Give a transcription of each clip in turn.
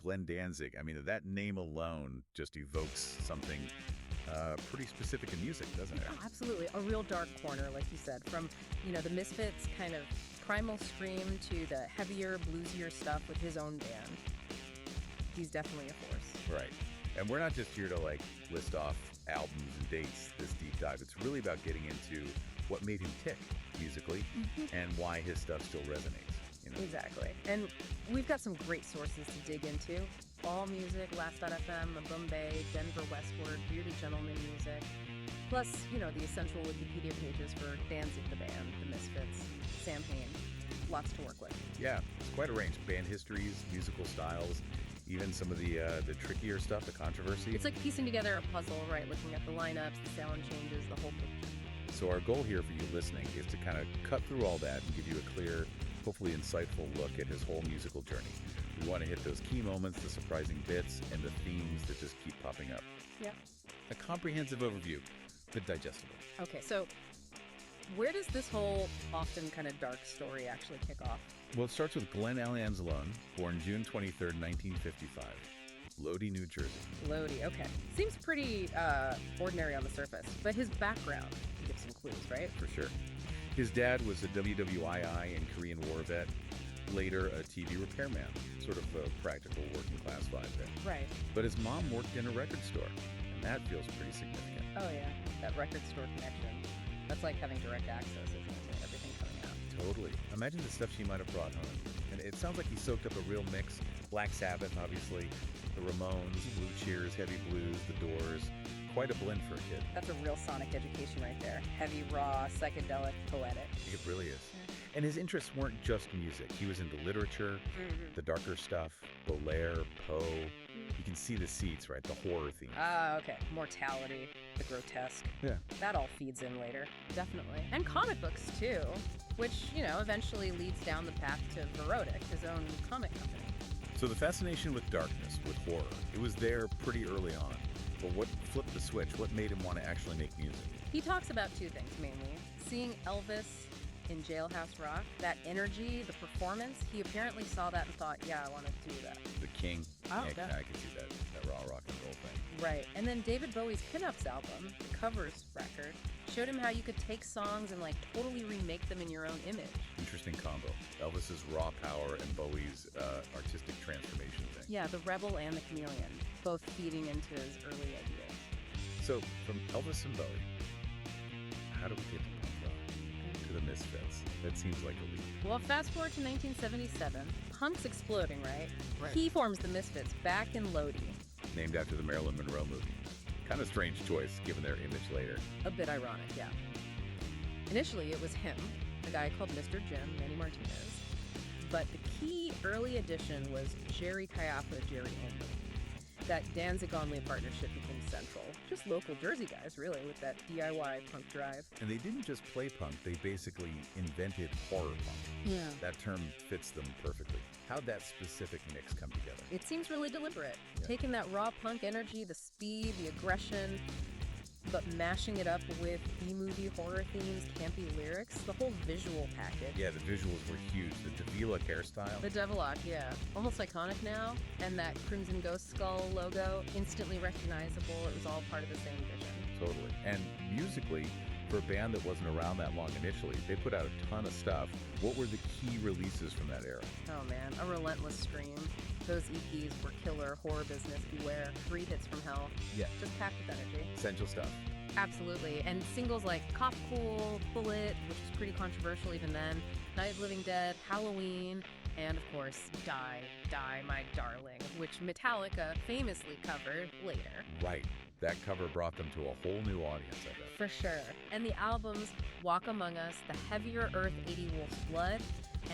Glenn Danzig, I mean, that name alone just evokes something pretty specific in music, doesn't it? Oh, absolutely. A real dark corner, like you said, from, the Misfits kind of primal scream to the heavier, bluesier stuff with his own band. He's definitely a force. Right. And we're not just here to list off albums and dates this deep dive. It's really about getting into what made him tick musically and why his stuff still resonates. Exactly. And we've got some great sources to dig into. All Music, Last.fm, Bombay, Denver Westward, Bearded Gentleman Music. Plus, the essential Wikipedia pages for Danzig the band, the Misfits, Sam Hain. Lots to work with. Yeah, it's quite a range. Band histories, musical styles, even some of the trickier stuff, the controversy. It's like piecing together a puzzle, right? Looking at the lineups, the sound changes, the whole picture. So our goal here for you listening is to kind of cut through all that and give you a clear, hopefully insightful look at his whole musical journey. We want to hit those key moments, the surprising bits, and the themes that just keep popping up. Yeah. A comprehensive overview, but digestible. Okay, so where does this whole often kind of dark story actually kick off? Well, it starts with Glenn Anzalone, born June 23rd, 1955. Lodi, New Jersey. Lodi, okay. Seems pretty ordinary on the surface, but his background can give some clues, right? For sure. His dad was a WWII and Korean War vet, later a TV repairman, sort of a practical working class vibe there. Right. But his mom worked in a record store, and that feels pretty significant. Oh yeah, that record store connection. That's like having direct access, isn't it? Everything coming out. Totally. Imagine the stuff she might have brought home. And it sounds like he soaked up a real mix. Black Sabbath, obviously, the Ramones, Blue Cheers, Heavy Blues, The Doors. Quite a blend for a kid. That's a real sonic education right there. Heavy, raw, psychedelic, poetic. It really is. And his interests weren't just music. He was into literature, the darker stuff, Baudelaire, Poe. You can see the seeds, right? The horror themes. Ah, okay. Mortality, the grotesque. Yeah. That all feeds in later. Definitely. And comic books, too, which, eventually leads down the path to Verotic, his own comic company. So the fascination with darkness, with horror, it was there pretty early on. But what flipped the switch? What made him want to actually make music? He talks about two things, mainly. Seeing Elvis in Jailhouse Rock, that energy, the performance, he apparently saw that and thought, yeah, I want to do that. The King. Oh, yeah, I can see that raw rock and roll thing. Right. And then David Bowie's Pinups album, the Covers record, showed him how you could take songs and totally remake them in your own image. Interesting combo. Elvis's raw power and Bowie's artistic transformation thing. Yeah, the rebel and the chameleon, both feeding into his early ideas. So from Elvis and Bowie, how do we get to punk rock? To the Misfits. That seems like a leap. Well, fast forward to 1977. Punk's exploding, right? Right. He forms the Misfits back in Lodi. Named after the Marilyn Monroe movie. Kind of strange choice, given their image later. A bit ironic, yeah. Initially, it was him, a guy called Mr. Jim, Manny Martinez. But the key early addition was Jerry Caiafa, Jerry only. That Danzig-Only partnership became central. Just local Jersey guys, really, with that DIY punk drive. And they didn't just play punk, they basically invented horror punk. Yeah. That term fits them perfectly. How'd that specific mix come together? It seems really deliberate. Yeah. Taking that raw punk energy, the speed, the aggression, but mashing it up with B-movie horror themes, campy lyrics, the whole visual package. Yeah, the visuals were huge. The Davila hairstyle. The Devilock, yeah. Almost iconic now. And that Crimson Ghost Skull logo, instantly recognizable. It was all part of the same vision. Totally. And musically, for a band that wasn't around that long initially, they put out a ton of stuff. What were the key releases from that era? Oh man, A Relentless Scream. Those EPs were killer. Horror Business, Beware, 3 Hits from Hell. Yeah. Just packed with energy. Essential stuff. Absolutely. And singles like Cough Cool, Bullet, which was pretty controversial even then, Night of the Living Dead, Halloween, and of course, Die, Die, My Darling, which Metallica famously covered later. Right. That cover brought them to a whole new audience, I bet. For sure. And the albums Walk Among Us, The Heavier Earth 80 Wolf's Blood,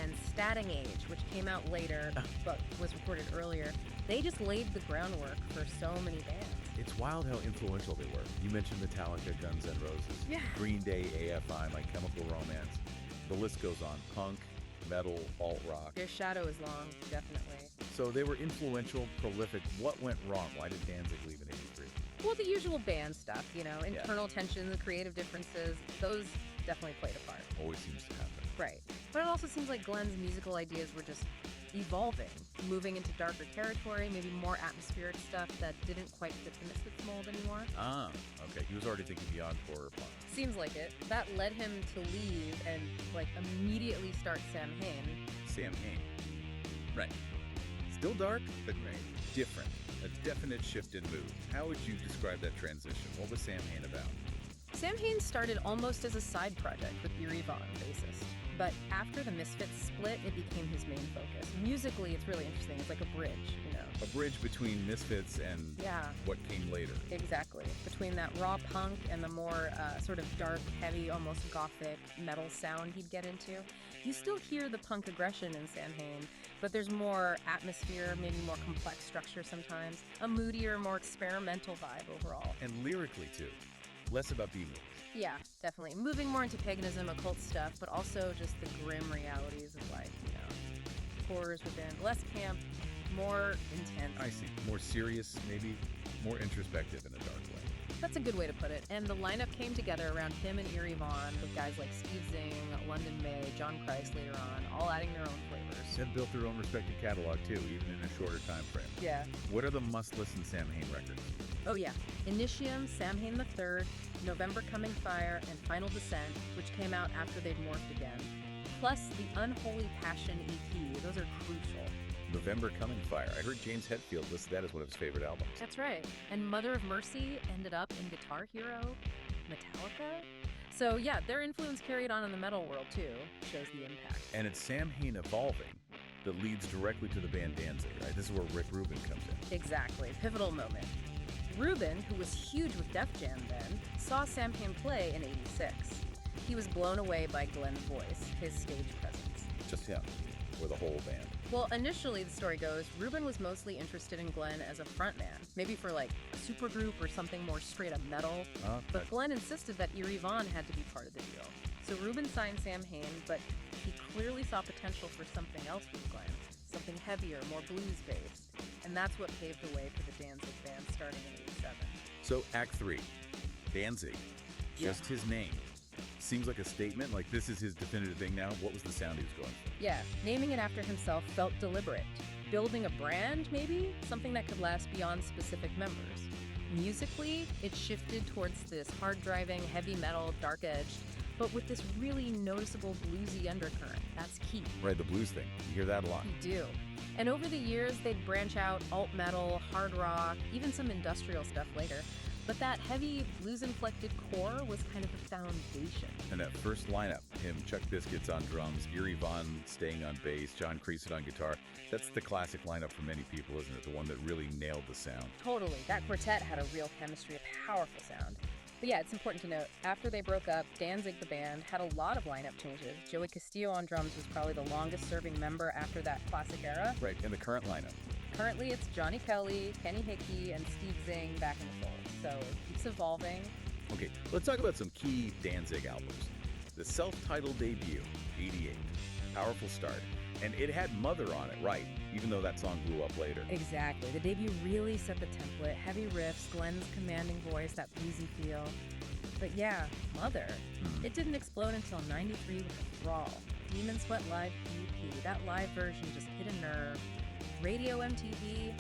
and Stating Age, which came out later but was recorded earlier, they just laid the groundwork for so many bands. It's wild how influential they were. You mentioned Metallica, Guns N' Roses, Yeah. Green Day, AFI, My Chemical Romance. The list goes on. Punk, metal, alt-rock. Their shadow is long, definitely. So they were influential, prolific. What went wrong? Why did Danzig leave in 83? Well, the usual band stuff, internal tension, the creative differences, those definitely played a part. Always seems to happen. Right. But it also seems like Glenn's musical ideas were just evolving, moving into darker territory, maybe more atmospheric stuff that didn't quite fit the Misfits mold anymore. Ah, okay. He was already thinking beyond horror punk. Seems like it. That led him to leave and immediately start Sam Hain. Sam Hain. Right. Still dark, but different. A definite shift in mood. How would you describe that transition? What was Sam Hain about? Sam Hain started almost as a side project with Eerie Von, bassist. But after the Misfits split, it became his main focus. Musically, it's really interesting. It's like a bridge, A bridge between Misfits and what came later. Exactly. Between that raw punk and the more sort of dark, heavy, almost gothic metal sound he'd get into. You still hear the punk aggression in Sam Hain, but there's more atmosphere, maybe more complex structure sometimes, a moodier, more experimental vibe overall. And lyrically, too. Less about B-movies. Yeah, definitely. Moving more into paganism, occult stuff, but also just the grim realities of life, horrors within. Less camp, more intense. I see. More serious, maybe more introspective in a dark way. That's a good way to put it. And the lineup came together around him and Eerie Von, with guys like Steve Zing, London May, John Price later on, all adding their own flavors. They've built their own respected catalog, too, even in a shorter time frame. Yeah. What are the must-listen Sam Hain records? Oh yeah, Initium, Sam Hain III, November Coming Fire, and Final Descent, which came out after they'd morphed again. Plus the Unholy Passion EP, those are crucial. November Coming Fire. I heard James Hetfield listed that as one of his favorite albums. That's right. And Mother of Mercy ended up in Guitar Hero, Metallica. So yeah, their influence carried on in the metal world too, shows the impact. And it's Sam Hain evolving that leads directly to the band Danzig, right? This is where Rick Rubin comes in. Exactly, pivotal moment. Rubin, who was huge with Def Jam then, saw Sam Hain play in '86. He was blown away by Glenn's voice, his stage presence. Just him, or the whole band? Well, initially, the story goes, Rubin was mostly interested in Glenn as a frontman, maybe for a supergroup or something more straight up metal. But Glenn insisted that Eerie Von had to be part of the deal. So Rubin signed Sam Hain, but he clearly saw potential for something else with Glenn, something heavier, more blues-based. And that's what paved the way for the Danzig band starting in '87. So Act 3, Danzig, just his name. Seems like a statement, like this is his definitive thing now. What was the sound he was going for? Yeah, naming it after himself felt deliberate. Building a brand, maybe? Something that could last beyond specific members. Musically, it shifted towards this hard-driving, heavy metal, dark-edged, but with this really noticeable bluesy undercurrent. That's key. Right, the blues thing. You hear that a lot. You do. And over the years, they'd branch out alt metal, hard rock, even some industrial stuff later. But that heavy blues-inflected core was kind of the foundation. And that first lineup, him, Chuck Biscuits on drums, Eerie Von staying on bass, John Creasy on guitar, that's the classic lineup for many people, isn't it? The one that really nailed the sound. Totally. That quartet had a real chemistry, a powerful sound. But yeah, it's important to note, after they broke up, Danzig, the band, had a lot of lineup changes. Joey Castillo on drums was probably the longest-serving member after that classic era. Right, in the current lineup. Currently, it's Johnny Kelly, Kenny Hickey, and Steve Zing back in the fold. So it keeps evolving. Okay, let's talk about some key Danzig albums. The self-titled debut, '88, powerful start. And it had Mother on it, right, even though that song blew up later. Exactly. The debut really set the template. Heavy riffs, Glenn's commanding voice, that bluesy feel. But yeah, Mother. It didn't explode until '93 with a Thrall. Demon Sweat Live EP. That live version just hit a nerve. Radio MTV.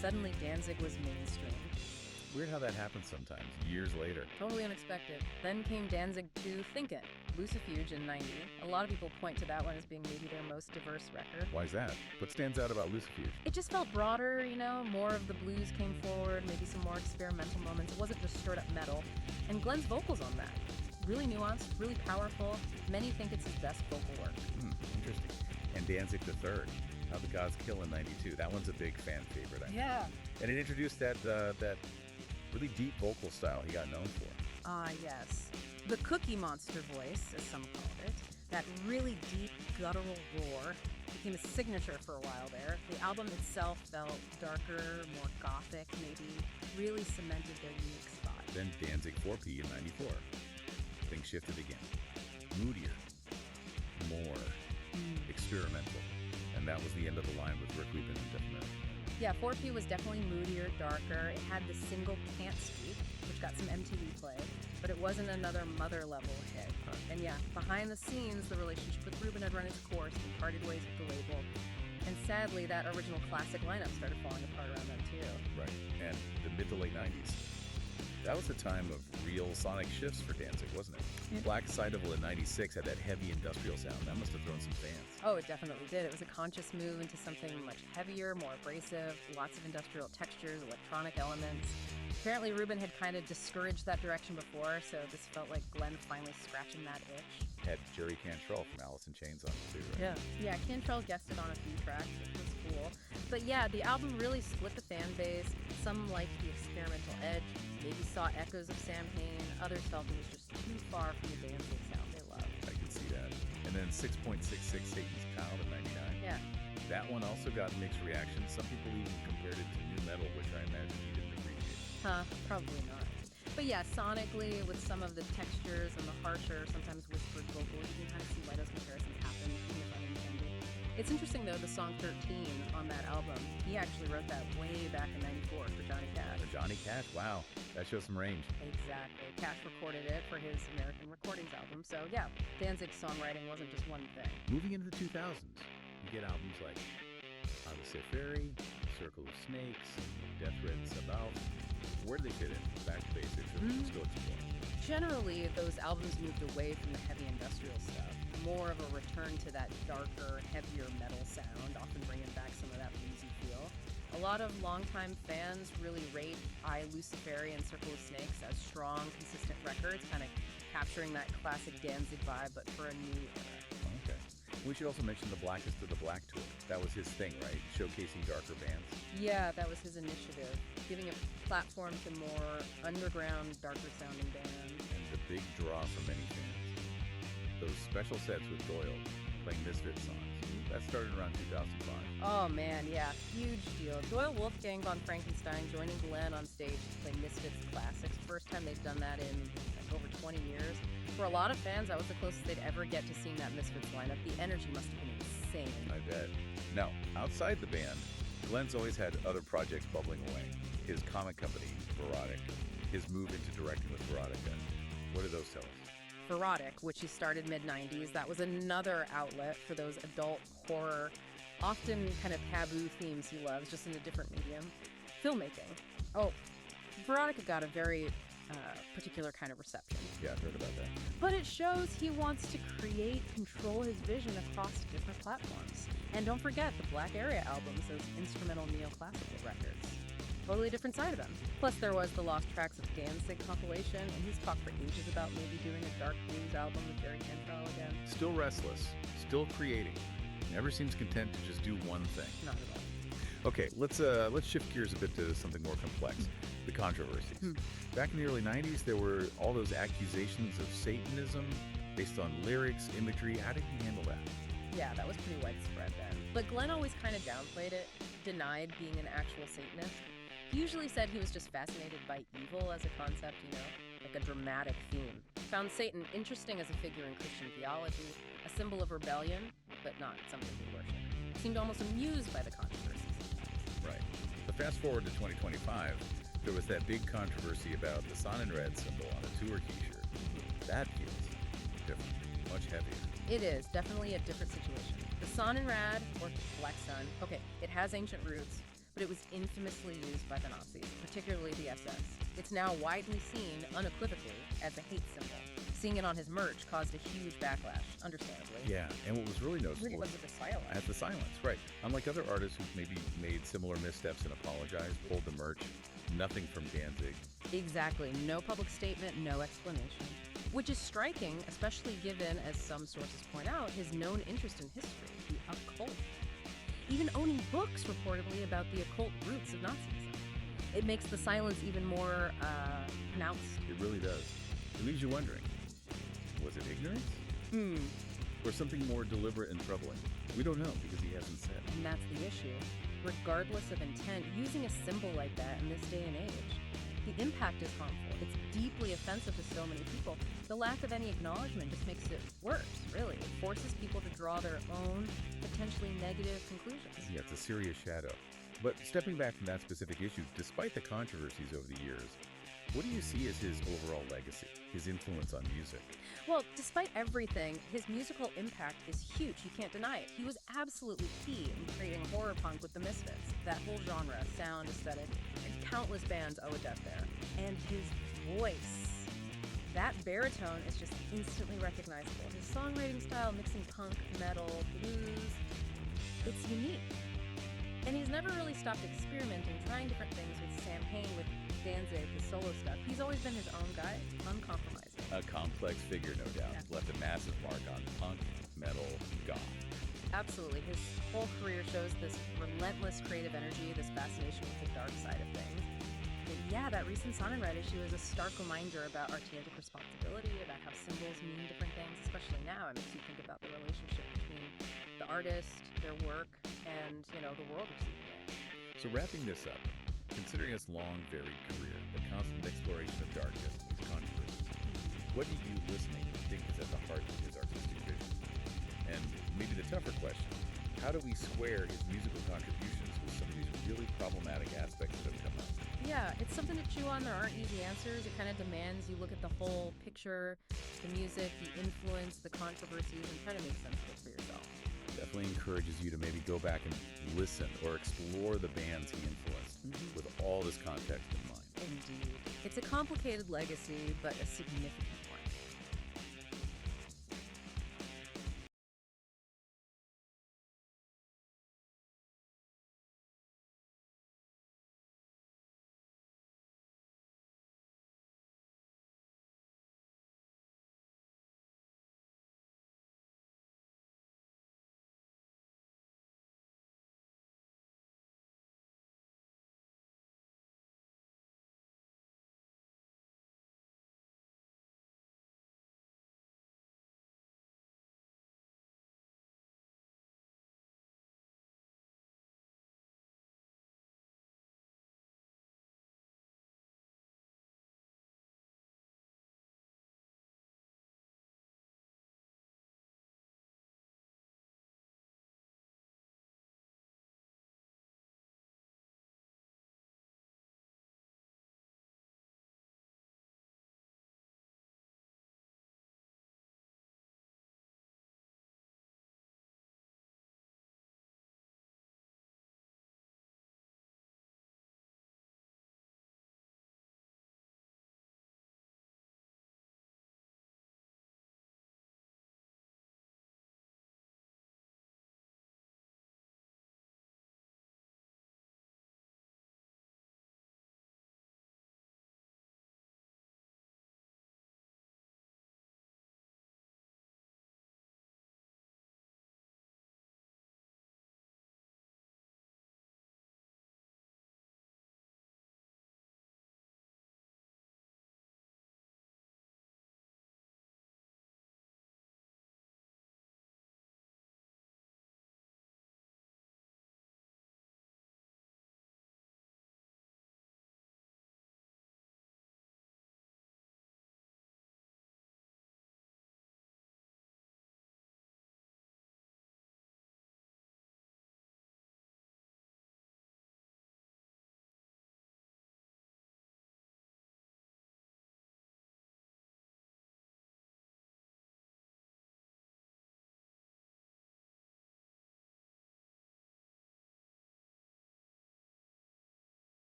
Suddenly Danzig was mainstream. Weird how that happens sometimes, years later. Totally unexpected. Then came Danzig 2 Thinkin', Lucifuge in '90. A lot of people point to that one as being maybe their most diverse record. Why is that? What stands out about Lucifuge? It just felt broader, more of the blues came forward, maybe some more experimental moments. It wasn't just straight up metal. And Glenn's vocals on that. Really nuanced, really powerful. Many think it's his best vocal work. Interesting. And Danzig the Third, How the Gods Kill in '92. That one's a big fan favorite, I think. Yeah. And it introduced that really deep vocal style he got known for. Yes. The Cookie Monster voice, as some called it, that really deep guttural roar, became a signature for a while there. The album itself felt darker, more gothic maybe, really cemented their unique spot. Then Danzig 4P in '94. Things shifted again. Moodier. More experimental. And that was the end of the line with Rick Rubin and Def Jam. Yeah, 4P was definitely moodier, darker. It had the single Can't Speak, which got some MTV play, but it wasn't another Mother-level hit. And yeah, behind the scenes, the relationship with Rubin had run its course. They parted ways with the label. And sadly, that original classic lineup started falling apart around then too. Right. And the mid to late 90s. That was a time of real sonic shifts for Danzig, wasn't it? Yeah. Black Sideville in 96 had that heavy industrial sound. That must have thrown some fans. Oh, it definitely did. It was a conscious move into something much heavier, more abrasive, lots of industrial textures, electronic elements. Apparently, Rubin had kind of discouraged that direction before, so this felt like Glenn finally scratching that itch. Had Jerry Cantrell from Alice in Chains on it too, right? Yeah, Cantrell guested on a few tracks, which was cool. But yeah, the album really split the fan base. Some liked the experimental edge, maybe saw echoes of Sam Hain. Others felt it was just too far from the Danzig sound they loved. I can see that. And then 6.66 Satan's Child in 99. Yeah. That one also got mixed reactions. Some people even compared it to nu metal, which I imagine you didn't appreciate. Probably not. But yeah, sonically, with some of the textures and the harsher, sometimes whispered vocals, you can kind of see why those comparisons happen, even if unintended. It's interesting, though, the song 13 on that album, he actually wrote that way back in 94 for Johnny Cash. For Johnny Cash? Wow. That shows some range. Exactly. Cash recorded it for his American Recordings album. So yeah, Danzig's songwriting wasn't just one thing. Moving into the 2000s, you get albums like Odyssey Ferry, Circle of Snakes, Death Threats About. Where do they fit in? Back to basics, or still exploring? Generally, those albums moved away from the heavy industrial stuff. More of a return to that darker, heavier metal sound, often bringing back some of that bluesy feel. A lot of longtime fans really rate I, Luciferi and Circle of Snakes as strong, consistent records, kind of capturing that classic Danzig vibe, but for a new era. Okay. We should also mention the Blackest of the Black tour. That was his thing, right? Showcasing darker bands. Yeah, that was his initiative, giving a platform to more underground, darker sounding bands. And the big draw for many fans. Those special sets with Doyle playing Misfit songs. That started around 2005. Oh man, yeah, huge deal. Doyle Wolfgang von Frankenstein joining Glenn on stage to play Misfits classics. First time they've done that in like over 20 years. For a lot of fans, that was the closest they'd ever get to seeing that Misfits lineup. The energy must have been insane. I bet. Now, outside the band, Glenn's always had other projects bubbling away. His comic company, Verotic, his move into directing with Verotica. What do those tell us? Verotic, which he started mid-90s, that was another outlet for those adult horror, often kind of taboo themes he loves, just in a different medium. Filmmaking. Oh, Verotica got a very particular kind of reception. Yeah, I've heard about that. But it shows he wants to create, control his vision across different platforms. And don't forget the Black Area albums, those instrumental neoclassical records. Totally different side of him. Plus there was the Lost Tracks of Danzig compilation, and he's talked for ages about maybe doing a dark blues album with Jerry Cantrell again. Still restless, still creating. Never seems content to just do one thing. Not at all. Okay, let's shift gears a bit to something more complex. The controversies. Back in the early 90s, there were all those accusations of Satanism based on lyrics, imagery. How did he handle that? Yeah, that was pretty widespread then. But Glenn always kind of downplayed it, denied being an actual Satanist. He usually said he was just fascinated by evil as a concept, you know, like a dramatic theme. Found Satan interesting as a figure in Christian theology, a symbol of rebellion, but not something he worshipped. Seemed almost amused by the controversies. Right. But fast forward to 2025, there was that big controversy about the sun and red symbol on a tour t-shirt. That feels different, much heavier. It is definitely a different situation. The Sonnenrad, or Black Sun, okay, it has ancient roots, but it was infamously used by the Nazis, particularly the SS. It's now widely seen, unequivocally, as a hate symbol. Seeing it on his merch caused a huge backlash, understandably. Yeah, and what was really noticeable was the silence. At the silence, right. Unlike other artists who've maybe made similar missteps and apologized, pulled the merch, nothing from Danzig. Exactly. No public statement, no explanation. Which is striking, especially given, as some sources point out, his known interest in history, the occult. Even owning books, reportedly, about the occult roots of Nazism. It makes the silence even more pronounced. It really does. It leaves you wondering, was it ignorance? Or something more deliberate and troubling? We don't know because he hasn't said. And that's the issue. Regardless of intent, using a symbol like that in this day and age, the impact is harmful. It's deeply offensive to so many people. The lack of any acknowledgement just makes it worse, really. It forces people to draw their own, potentially negative conclusions. Yeah, it's a serious shadow. But stepping back from that specific issue, despite the controversies over the years, What do you see as his overall legacy, his influence on music? Well, despite everything, his musical impact is huge. You can't deny it. He was absolutely key in creating horror punk with the Misfits. That whole genre, sound, aesthetic, and countless bands owe a debt there. And his voice. That baritone is just instantly recognizable. His songwriting style, mixing punk, metal, blues, it's unique. And he's never really stopped experimenting, trying different things with Sam Hain, with Danzig, his solo stuff. He's always been his own guy, uncompromising. A complex figure, no doubt, left a massive mark on punk, metal, goth. Absolutely. His whole career shows this relentless creative energy, this fascination with the dark side of things. But yeah, that recent Sonnenred issue is a stark reminder about artistic responsibility, about how symbols mean different things, especially now. It makes you think about the relationship between the artist, their work, and, the world we're seeing today. So wrapping this up, considering his long, varied career, the constant exploration of darkness and controversies, what do you listening think is at the heart of his artistic vision? And maybe the tougher question, how do we square his musical contributions with some of these really problematic aspects that have come up? Yeah, it's something to chew on. There aren't easy answers. It kind of demands you look at the whole picture, the music, the influence, the controversies, and try to make sense of it for yourself. Definitely encourages you to maybe go back and listen or explore the bands he influenced with all this context in mind. Indeed. It's a complicated legacy, but a significant